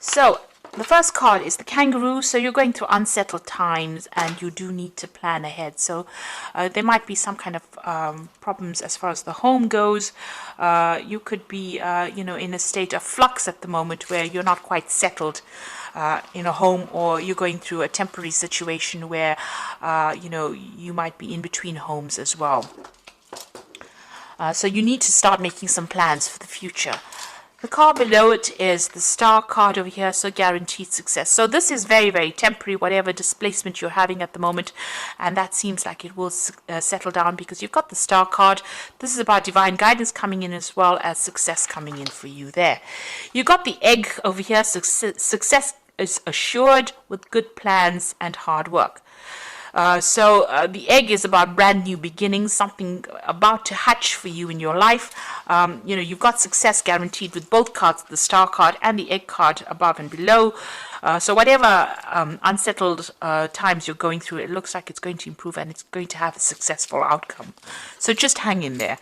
So the first card is the kangaroo. So you're going through unsettled times and you do need to plan ahead. So there might be some kind of problems as far as the home goes. You could be, in a state of flux at the moment where you're not quite settled in a home, or you're going through a temporary situation where, you might be in between homes as well. So you need to start making some plans for the future. The card below it is the star card over here, so guaranteed success. So this is very, very temporary, whatever displacement you're having at the moment, and that seems like it will settle down because you've got the star card. This is about divine guidance coming in as well as success coming in for you there. You've got the egg over here, success is assured with good plans and hard work. So the egg is about brand new beginnings, something about to hatch for you in your life. You've got success guaranteed with both cards, the star card and the egg card above and below. So whatever unsettled times you're going through, it looks like it's going to improve and it's going to have a successful outcome. So just hang in there.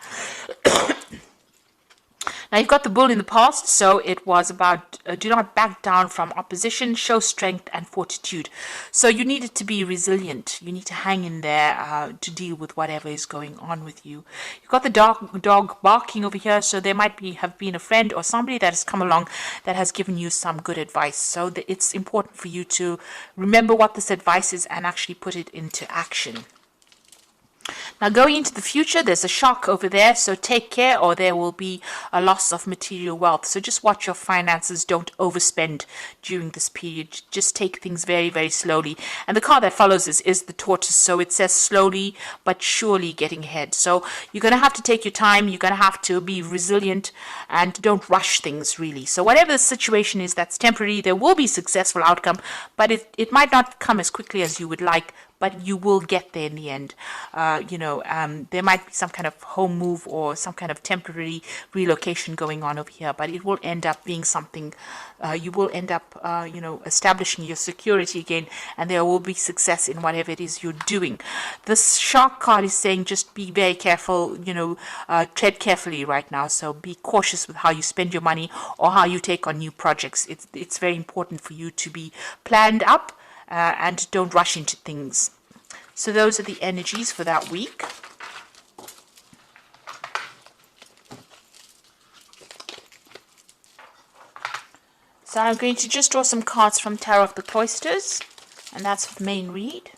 Now, you've got the bull in the past, so it was about do not back down from opposition, show strength and fortitude. So you needed to be resilient. You need to hang in there to deal with whatever is going on with you. You've got the dog barking over here, so there might have been a friend or somebody that has come along that has given you some good advice. So it's important for you to remember what this advice is and actually put it into action. Now, going into the future, there's a shark over there, so take care or there will be a loss of material wealth. So just watch your finances, don't overspend during this period. Just take things very, very slowly. And the card that follows is the tortoise, so it says slowly but surely getting ahead. So you're going to have to take your time, you're going to have to be resilient and don't rush things really. So whatever the situation is that's temporary, there will be successful outcome, but it might not come as quickly as you would like, but you will get there in the end. There might be some kind of home move or some kind of temporary relocation going on over here, but it will end up being something, you will end up, establishing your security again, and there will be success in whatever it is you're doing. This shark card is saying just be very careful, tread carefully right now, so be cautious with how you spend your money or how you take on new projects. It's very important for you to be planned up, and don't rush into things. So those are the energies for that week. So I'm going to just draw some cards from Tarot of the Cloisters, and that's for the main read.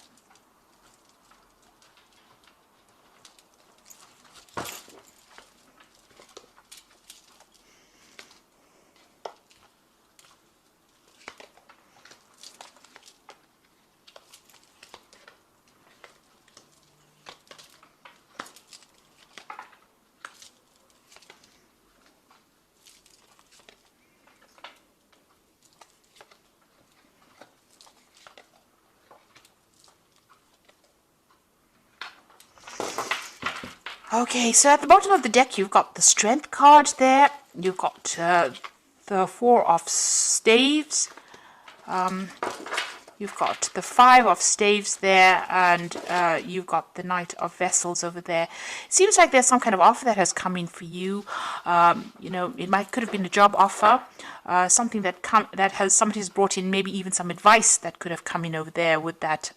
Okay, so at the bottom of the deck, you've got the Strength card there. You've got the Four of Staves. You've got the Five of Staves there, and you've got the Knight of Vessels over there. It seems like there's some kind of offer that has come in for you. It could have been a job offer, something that somebody's brought in, maybe even some advice that could have come in over there with that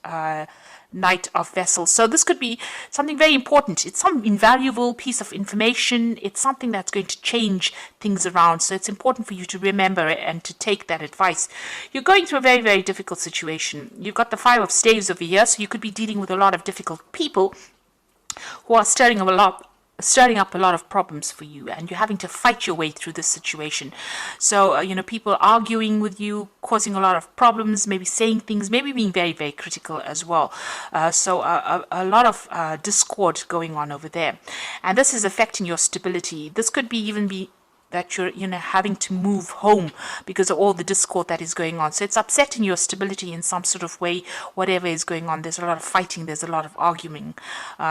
Knight of Vessels. So this could be something very important. It's some invaluable piece of information. It's something that's going to change things around. So it's important for you to remember it and to take that advice. You're going through a very, very difficult situation. You've got the Five of Staves over here, so you could be dealing with a lot of difficult people who are stirring up a lot of problems for you, and you're having to fight your way through this situation. So people arguing with you, causing a lot of problems, maybe saying things, maybe being very, very critical as well. So a lot of discord going on over there, and this is affecting your stability. This could even be that you're having to move home because of all the discord that is going on. So it's upsetting your stability in some sort of way, whatever is going on. There's a lot of fighting, there's a lot of arguing.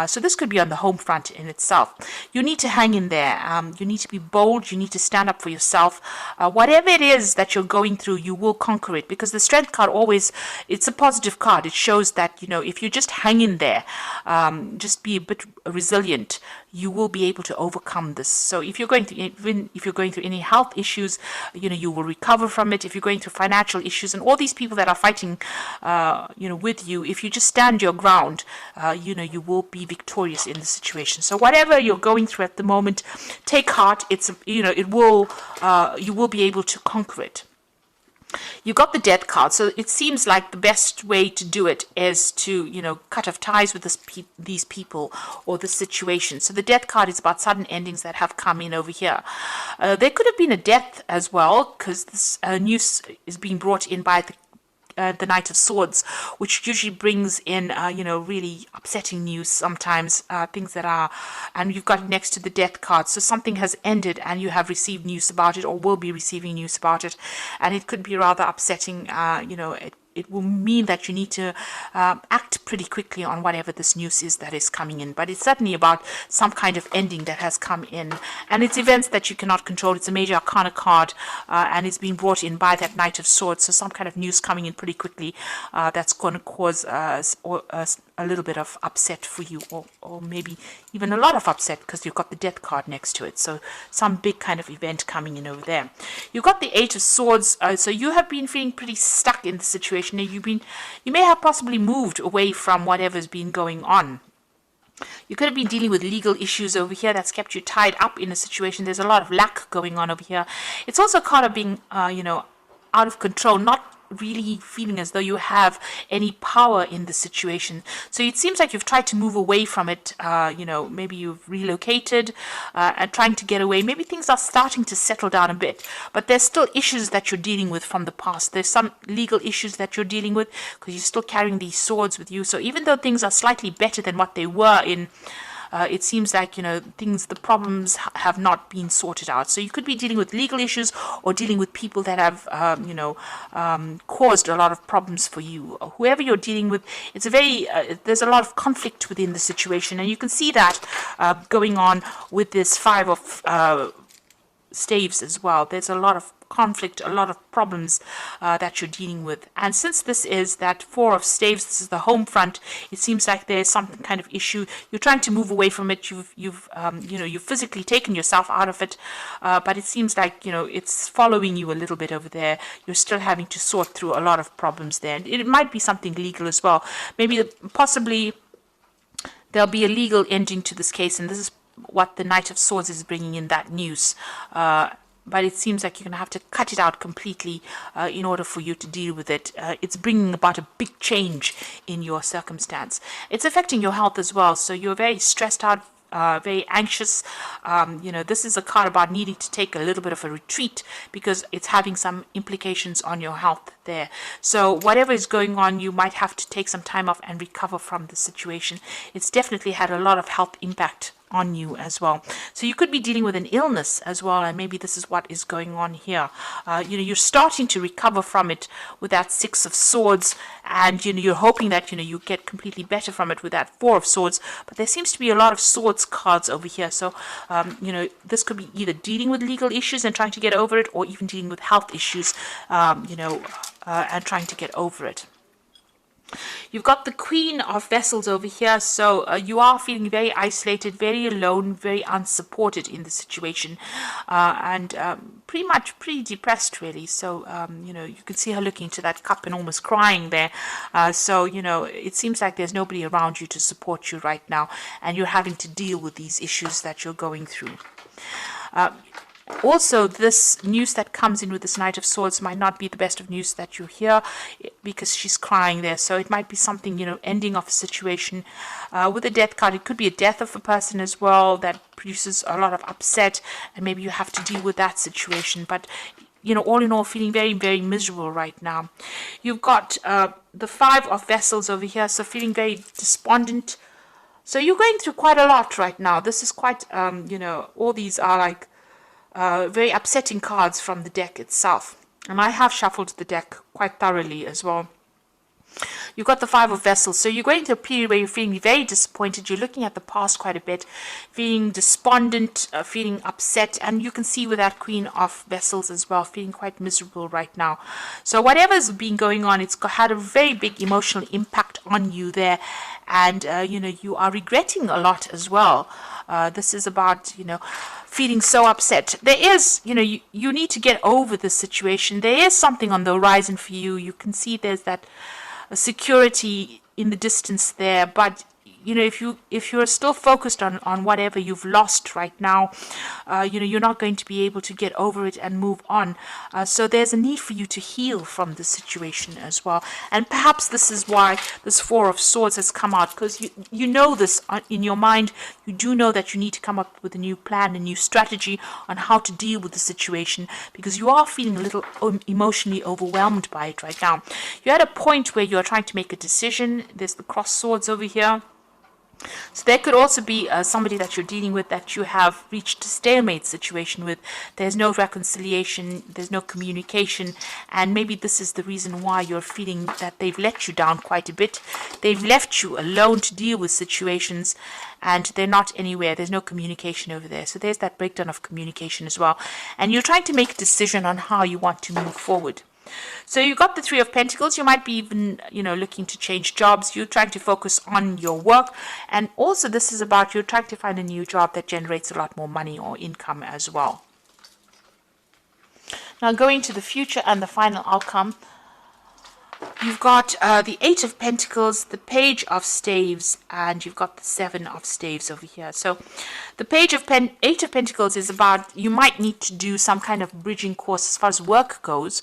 So this could be on the home front in itself. You need to hang in there. You need to be bold. You need to stand up for yourself. Whatever it is that you're going through, you will conquer it, because the Strength card it's a positive card. It shows that, if you just hang in there, just be a bit resilient, you will be able to overcome this. So if you're going you're going through any health issues, you will recover from it. If you're going through financial issues, and all these people that are fighting, with you, if you just stand your ground, you will be victorious in the situation. So whatever you're going through at the moment, take heart. You will be able to conquer it. You got the Death card, so it seems like the best way to do it is to, cut off ties with these people or the situation. So the Death card is about sudden endings that have come in over here. There could have been a death as well, because this news is being brought in by the Knight of Swords, which usually brings in, really upsetting news sometimes, things that are, and you've got it next to the Death card. So something has ended and you have received news about it or will be receiving news about it. And it could be rather upsetting, it will mean that you need to act pretty quickly on whatever this news is that is coming in. But it's certainly about some kind of ending that has come in. And it's events that you cannot control. It's a major arcana card, and it's been brought in by that Knight of Swords. So some kind of news coming in pretty quickly that's going to cause a little bit of upset for you, or maybe even a lot of upset, because you've got the Death card next to it. So some big kind of event coming in over there. You've got the Eight of Swords. So you have been feeling pretty stuck in the situation. You may have possibly moved away from whatever's been going on. You could have been dealing with legal issues over here that's kept you tied up in a situation. There's a lot of lack going on over here. It's also kind of being, out of control, not really feeling as though you have any power in the situation. So it seems like you've tried to move away from it. Maybe you've relocated and trying to get away. Maybe things are starting to settle down a bit, but there's still issues that you're dealing with from the past. There's some legal issues that you're dealing with because you're still carrying these swords with you. So even though things are slightly better than what they were in, it seems like, the problems have not been sorted out. So you could be dealing with legal issues or dealing with people that have, caused a lot of problems for you. Whoever you're dealing with, it's there's a lot of conflict within the situation. And you can see that going on with this Five of Staves as well. There's a lot of conflict, a lot of problems that you're dealing with. And since this is that Four of Staves, this is the home front, it seems like there's some kind of issue. You're trying to move away from it. You've physically taken yourself out of it, but it seems like, it's following you a little bit over there. You're still having to sort through a lot of problems there. And it might be something legal as well. Maybe possibly there'll be a legal ending to this case, and this is what the Knight of Swords is bringing in, that news. But it seems like you're going to have to cut it out completely in order for you to deal with it. It's bringing about a big change in your circumstance. It's affecting your health as well. So you're very stressed out, very anxious. This is a card about needing to take a little bit of a retreat because it's having some implications on your health there. So whatever is going on, you might have to take some time off and recover from the situation. It's definitely had a lot of health impact on you as well. So you could be dealing with an illness as well, and maybe this is what is going on here. You're starting to recover from it with that Six of Swords, and you're hoping that you get completely better from it with that Four of Swords. But there seems to be a lot of swords cards over here. So this could be either dealing with legal issues and trying to get over it, or even dealing with health issues, and trying to get over it. You've got the Queen of Vessels over here, so you are feeling very isolated, very alone, very unsupported in the situation, and pretty depressed, really. So, you can see her looking to that cup and almost crying there. So, it seems like there's nobody around you to support you right now, and you're having to deal with these issues that you're going through. Also, this news that comes in with this Knight of Swords might not be the best of news that you hear, because she's crying there. So it might be something, ending of a situation. With the Death card, it could be a death of a person as well that produces a lot of upset, and maybe you have to deal with that situation. But, all in all, feeling very, very miserable right now. You've got the Five of Vessels over here, so feeling very despondent. So you're going through quite a lot right now. This is quite, all these are like very upsetting cards from the deck itself. And I have shuffled the deck quite thoroughly as well. You've got the Five of Vessels. So you're going through a period where you're feeling very disappointed. You're looking at the past quite a bit, feeling despondent, feeling upset. And you can see with that Queen of Vessels as well, feeling quite miserable right now. So whatever's been going on, it's had a very big emotional impact on you there. And, you are regretting a lot as well. This is about, feeling so upset. There is, you need to get over the situation. There is something on the horizon for you. You can see there's that security in the distance there, but if you're still focused on whatever you've lost right now, you're not going to be able to get over it and move on. So there's a need for you to heal from the situation as well. And perhaps this is why this Four of Swords has come out, because you know this in your mind. You do know that you need to come up with a new plan, a new strategy on how to deal with the situation, because you are feeling a little emotionally overwhelmed by it right now. You're at a point where you're trying to make a decision. There's the cross swords over here. So there could also be somebody that you're dealing with that you have reached a stalemate situation with. There's no reconciliation, there's no communication, and maybe this is the reason why you're feeling that they've let you down quite a bit. They've left you alone to deal with situations, and they're not anywhere. There's no communication over there. So there's that breakdown of communication as well. And you're trying to make a decision on how you want to move forward. So you got the Three of Pentacles. You might be even, looking to change jobs. You're trying to focus on your work. And also this is about you're trying to find a new job that generates a lot more money or income as well. Now going to the future and the final outcome. You've got the Eight of Pentacles, the Page of Staves, and you've got the Seven of Staves over here. So the Eight of Pentacles is about you might need to do some kind of bridging course as far as work goes,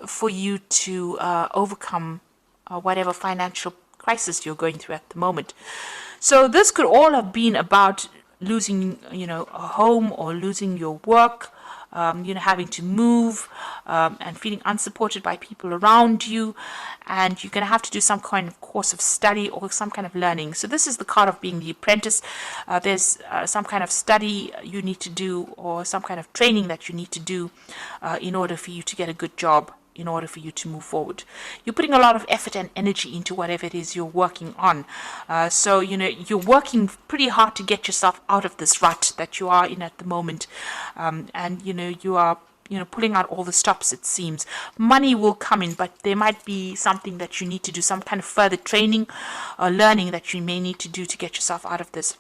for you to overcome whatever financial crisis you're going through at the moment. So this could all have been about losing, a home, or losing your work, having to move, and feeling unsupported by people around you, and you're going to have to do some kind of course of study or some kind of learning. So this is the card of being the apprentice. There's some kind of study you need to do, or some kind of training that you need to do in order for you to get a good job, in order for you to move forward. You're putting a lot of effort and energy into whatever it is you're working on. So, you're working pretty hard to get yourself out of this rut that you are in at the moment. And, you are, pulling out all the stops, it seems. Money will come in, but there might be something that you need to do, some kind of further training or learning that you may need to do to get yourself out of this.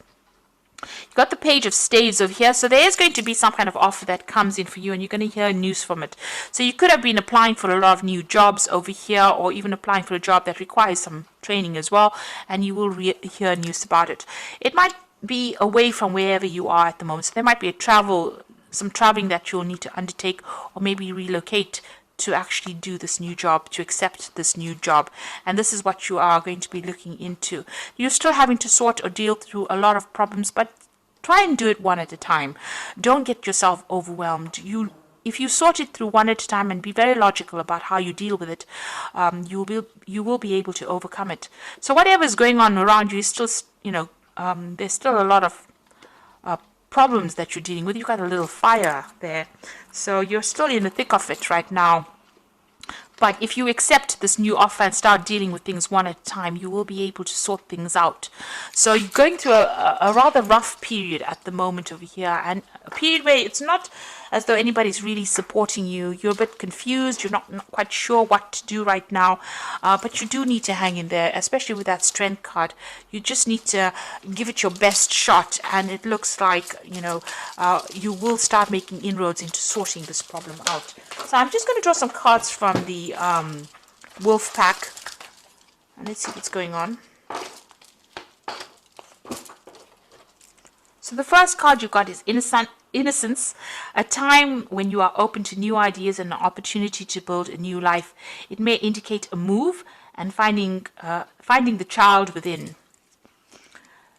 You've got the Page of Staves over here. So there is going to be some kind of offer that comes in for you, and you're going to hear news from it. So you could have been applying for a lot of new jobs over here, or even applying for a job that requires some training as well, and you will hear news about it. It might be away from wherever you are at the moment. So there might be some traveling that you'll need to undertake, or maybe relocate to actually do this new job, to accept this new job. And this is what you are going to be looking into. You're still having to sort or deal through a lot of problems, but try and do it one at a time. Don't get yourself overwhelmed. If you sort it through one at a time and be very logical about how you deal with it, you will be able to overcome it. So whatever is going on around you is still, there's still a lot of problems that you're dealing with. You've got a little fire there, so you're still in the thick of it right now. But if you accept this new offer and start dealing with things one at a time, you will be able to sort things out. So you're going through a rather rough period at the moment over here, and a period where it's not as though anybody's really supporting you. You're a bit confused. You're not quite sure what to do right now, but you do need to hang in there, especially with that Strength card. You just need to give it your best shot, and it looks like, you will start making inroads into sorting this problem out. So I'm just going to draw some cards from the Wolf Pack, and let's see what's going on. So the first card you got is Innocence, a time when you are open to new ideas and an opportunity to build a new life. It may indicate a move and finding the child within.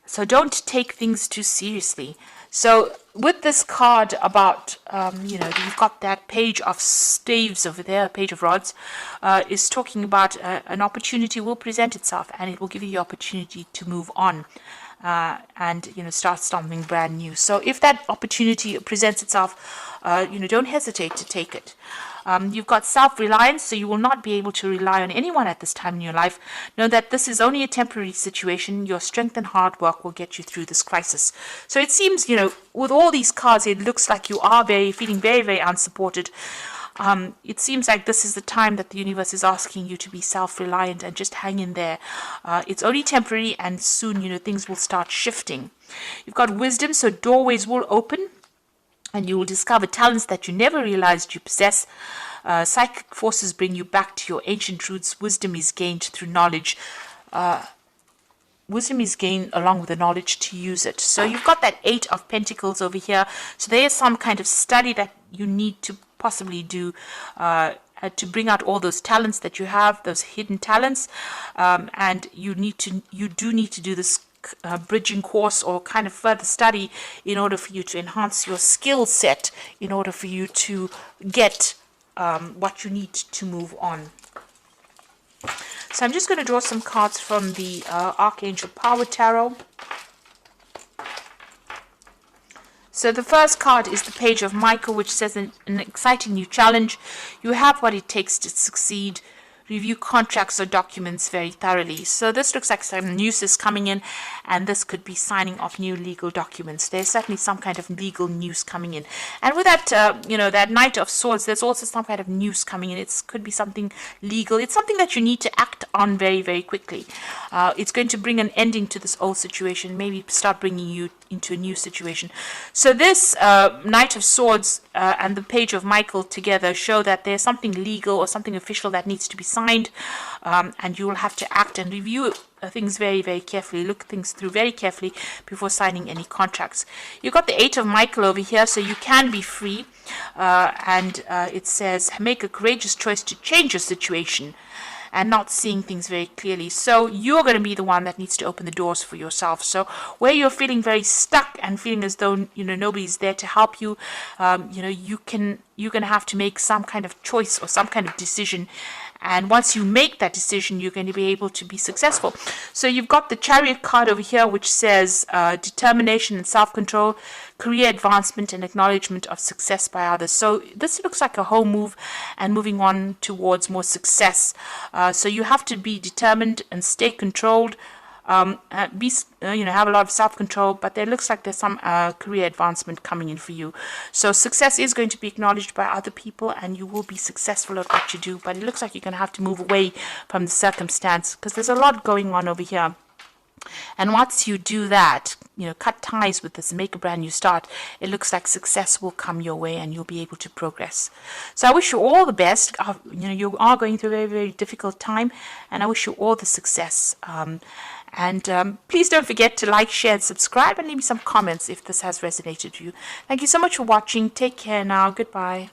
So don't take things too seriously. So with this card about, you've got that Page of Staves over there, Page of Rods, is talking about an opportunity will present itself, and it will give you the opportunity to move on. And start something brand new. So if that opportunity presents itself, don't hesitate to take it. You've got self-reliance, so you will not be able to rely on anyone at this time in your life. Know that this is only a temporary situation. Your strength and hard work will get you through this crisis. So it seems, with all these cards, it looks like you are feeling very, very unsupported. It seems like this is the time that the universe is asking you to be self-reliant and just hang in there. It's only temporary, and soon, things will start shifting. You've got wisdom, so doorways will open and you will discover talents that you never realized you possess. Psychic forces bring you back to your ancient roots. Wisdom is gained through knowledge. Wisdom is gained along with the knowledge to use it. So you've got that 8 of Pentacles over here. So there is some kind of study that you need to possibly do to bring out all those talents that you have, those hidden talents, and you do need to do this bridging course or kind of further study in order for you to enhance your skill set, in order for you to get what you need to move on. So I'm just going to draw some cards from the Archangel Power Tarot. So the first card is the Page of Michael, which says an exciting new challenge. You have what it takes to succeed. Review contracts or documents very thoroughly. So this looks like some news is coming in, and this could be signing of new legal documents. There's certainly some kind of legal news coming in. And with that, that Knight of Swords, there's also some kind of news coming in. It could be something legal. It's something that you need to act on very, very quickly. It's going to bring an ending to this old situation, maybe start bringing you into a new situation. So this Knight of Swords and the Page of Michael together show that there's something legal or something official that needs to be signed, and you will have to act and review things very, very carefully. Look things through very carefully before signing any contracts. You've got the 8 of Michael over here, so you can be free, and it says make a courageous choice to change your situation and not seeing things very clearly. So you're going to be the one that needs to open the doors for yourself. So where you're feeling very stuck and feeling as though nobody's there to help you, you're going to have to make some kind of choice or some kind of decision. And once you make that decision, you're going to be able to be successful. So you've got the Chariot card over here, which says determination and self-control, career advancement and acknowledgement of success by others. So this looks like a home move and moving on towards more success. So you have to be determined and stay controlled. Have a lot of self-control, but there looks like there's some career advancement coming in for you. So success is going to be acknowledged by other people, and you will be successful at what you do, but it looks like you're going to have to move away from the circumstance because there's a lot going on over here. And once you do that, cut ties with this and make a brand new start, it looks like success will come your way and you'll be able to progress. So I wish you all the best. You are going through a very, very difficult time, and I wish you all the success. Please don't forget to like, share, and subscribe, and leave me some comments if this has resonated with you. Thank you so much for watching. Take care now. Goodbye.